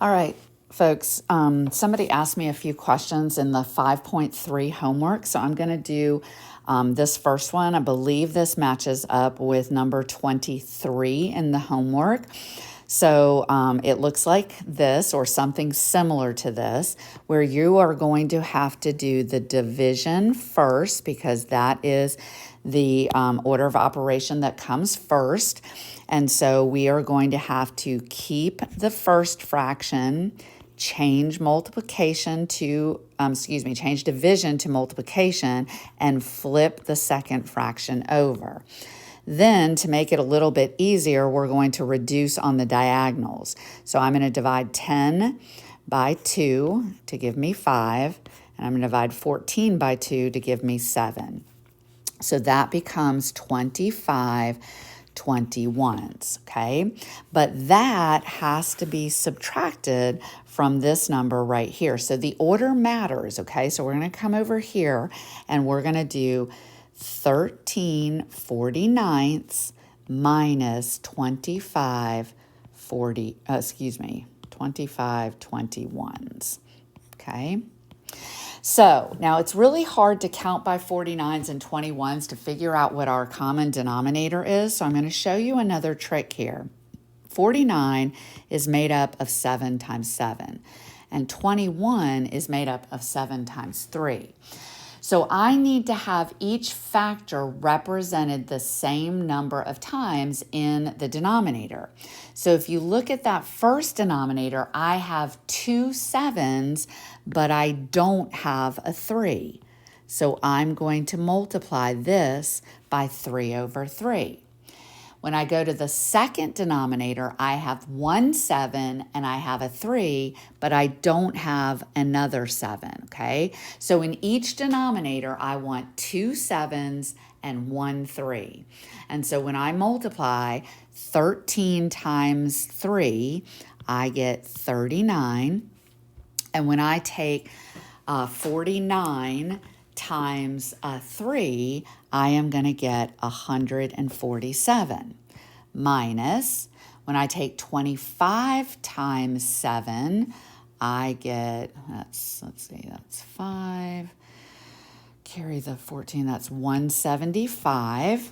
All right, folks, somebody asked me a few questions in the 5.3 homework, so I'm going to do this first one. I believe this matches up with number 23 in the homework. So it looks like this or something similar to this, where you are going to have to do the division first because that is the order of operation that comes first. And so we are going to have to keep the first fraction, change multiplication to, change division to multiplication and flip the second fraction over. Then, to make it a little bit easier, we're going to reduce on the diagonals. So I'm going to divide 10 by 2 to give me 5, and I'm going to divide 14 by 2 to give me 7. So that becomes 25 21s, okay? But that has to be subtracted from this number right here. So the order matters, okay? So we're going to come over here and we're going to do 13 49ths minus 25 21s, okay? So now it's really hard to count by 49s and 21s to figure out what our common denominator is. So I'm going to show you another trick here. 49 is made up of 7 times 7, and 21 is made up of 7 times 3. So I need to have each factor represented the same number of times in the denominator. So if you look at that first denominator, I have 2 7s, but I don't have a 3. So I'm going to multiply this by 3 over 3. When I go to the second denominator, I have 1 7 and I have a 3, but I don't have another 7, okay? So in each denominator, I want 2 7s and 1 3. And so when I multiply 13 times 3, I get 39. And when I take 49 times 3, I am going to get 147. Minus, when I take 25 times 7, I get, that's 5. Carry the 14, that's 175.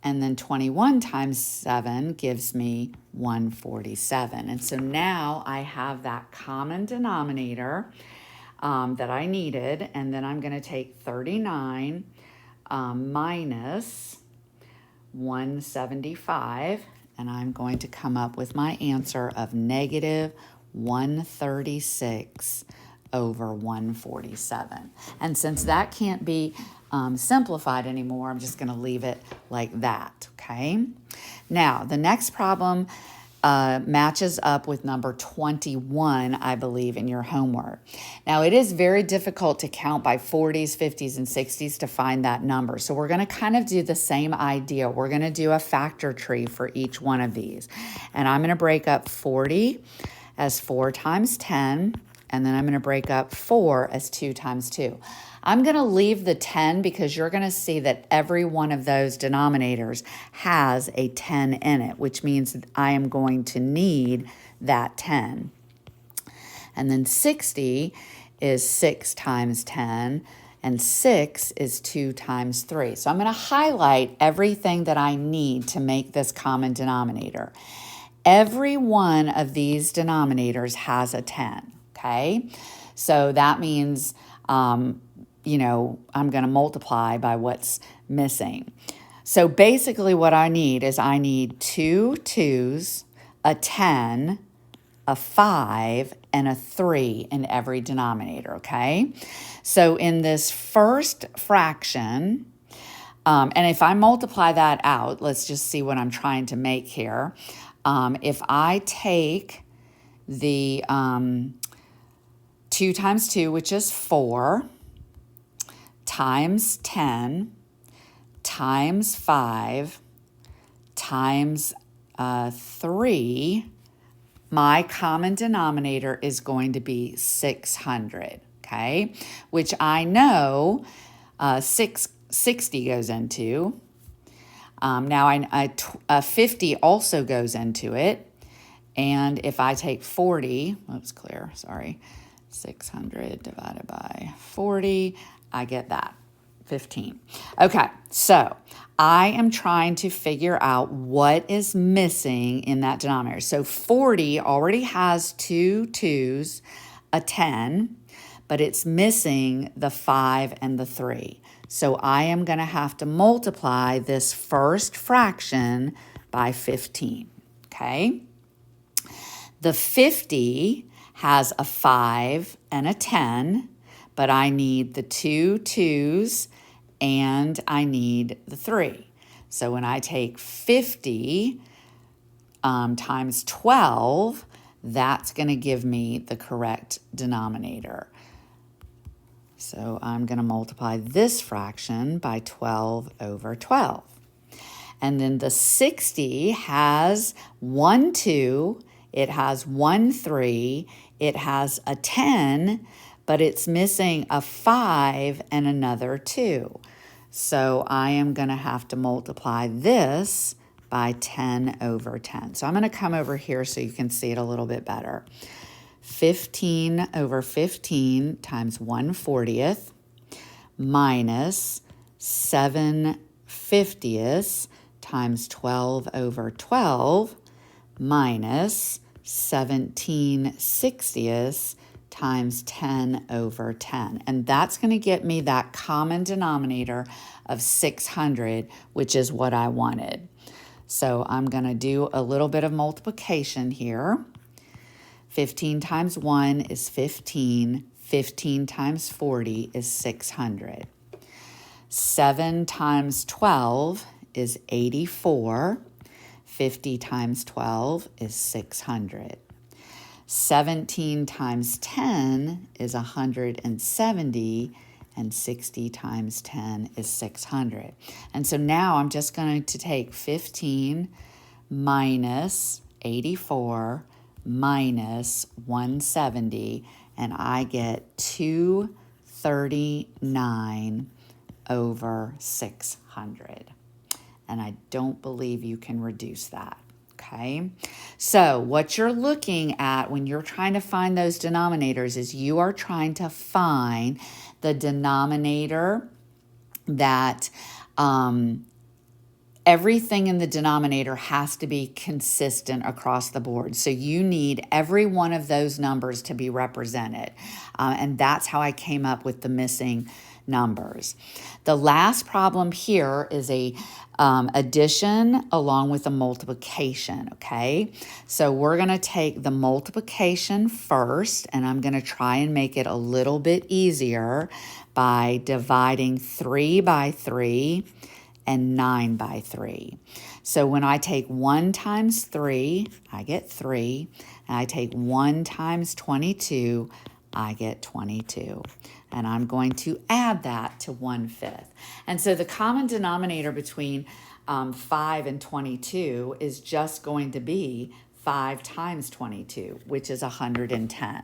And then 21 times 7 gives me 147. And so now I have that common denominator that I needed. And then I'm going to take 39 minus 175, and I'm going to come up with my answer of negative 136 over 147. And since that can't be simplified anymore, I'm just going to leave it like that, okay? Now, the next problem matches up with number 21, I believe, in your homework. Now, it is very difficult to count by 40s, 50s, and 60s to find that number. So we're going to kind of do the same idea. We're going to do a factor tree for each one of these. And I'm going to break up 40 as 4 times 10, and then I'm going to break up 4 as 2 times 2. I'm going to leave the 10 because you're going to see that every one of those denominators has a 10 in it, which means that I am going to need that 10. And then 60 is 6 times 10, and 6 is 2 times 3. So I'm going to highlight everything that I need to make this common denominator. Every one of these denominators has a 10, okay? So that means I'm going to multiply by what's missing. So basically what I need is I need 2 2s, a 10, a 5, and a 3 in every denominator, okay? So in this first fraction, and if I multiply that out, let's just see what I'm trying to make here. If I take the 2 times 2, which is 4, times 10 times 5 times 3, my common denominator is going to be 600, okay? Which I know 60 goes into. Now 50 also goes into it. And if I take 40, oops, clear, sorry, 600 divided by 40, I get that, 15. Okay, so I am trying to figure out what is missing in that denominator. So 40 already has two twos, a 10, but it's missing the 5 and the 3. So I am going to have to multiply this first fraction by 15, okay? The 50 has a 5 and a 10, but I need the two twos and I need the 3. So when I take 50 times 12, that's going to give me the correct denominator. So I'm going to multiply this fraction by 12 over 12. And then the 60 has 1 2, it has 1 3, it has a 10, but it's missing a 5 and another 2. So I am going to have to multiply this by 10 over 10. So I'm going to come over here so you can see it a little bit better. 15 over 15 times 1/40 minus 7/50 times 12 over 12 minus 17/60 times 10 over 10. And that's going to get me that common denominator of 600, which is what I wanted. So I'm going to do a little bit of multiplication here. 15 times 1 is 15. 15 times 40 is 600. 7 times 12 is 84. 50 times 12 is 600. 17 times 10 is 170, and 60 times 10 is 600. And so now I'm just going to take 15 minus 84 minus 170, and I get 239 over 600. And I don't believe you can reduce that, okay? So what you're looking at when you're trying to find those denominators is you are trying to find the denominator that everything in the denominator has to be consistent across the board. So you need every one of those numbers to be represented. And that's how I came up with the missing numbers. The last problem here is a addition along with a multiplication, okay? So we're going to take the multiplication first, and I'm going to try and make it a little bit easier by dividing 3 by 3 and 9 by 3. So when I take 1 times 3, I get 3. And I take 1 times 22, I get 22. And I'm going to add that to 1/5. And so the common denominator between 5 and 22 is just going to be 5 times 22, which is 110.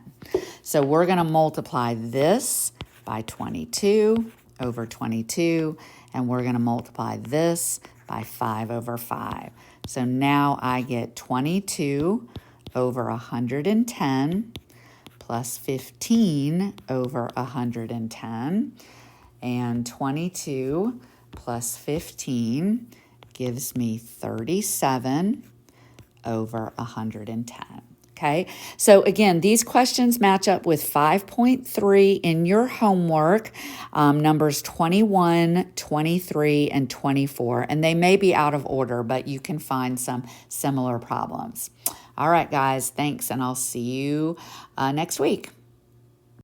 So we're going to multiply this by 22 over 22, and we're going to multiply this by 5 over 5. So now I get 22 over 110 plus 15 over 110, and 22 plus 15 gives me 37 over 110. Okay, so again, these questions match up with 5.3 in your homework, numbers 21, 23, and 24, and they may be out of order, but you can find some similar problems. All right, guys, thanks, and I'll see you next week.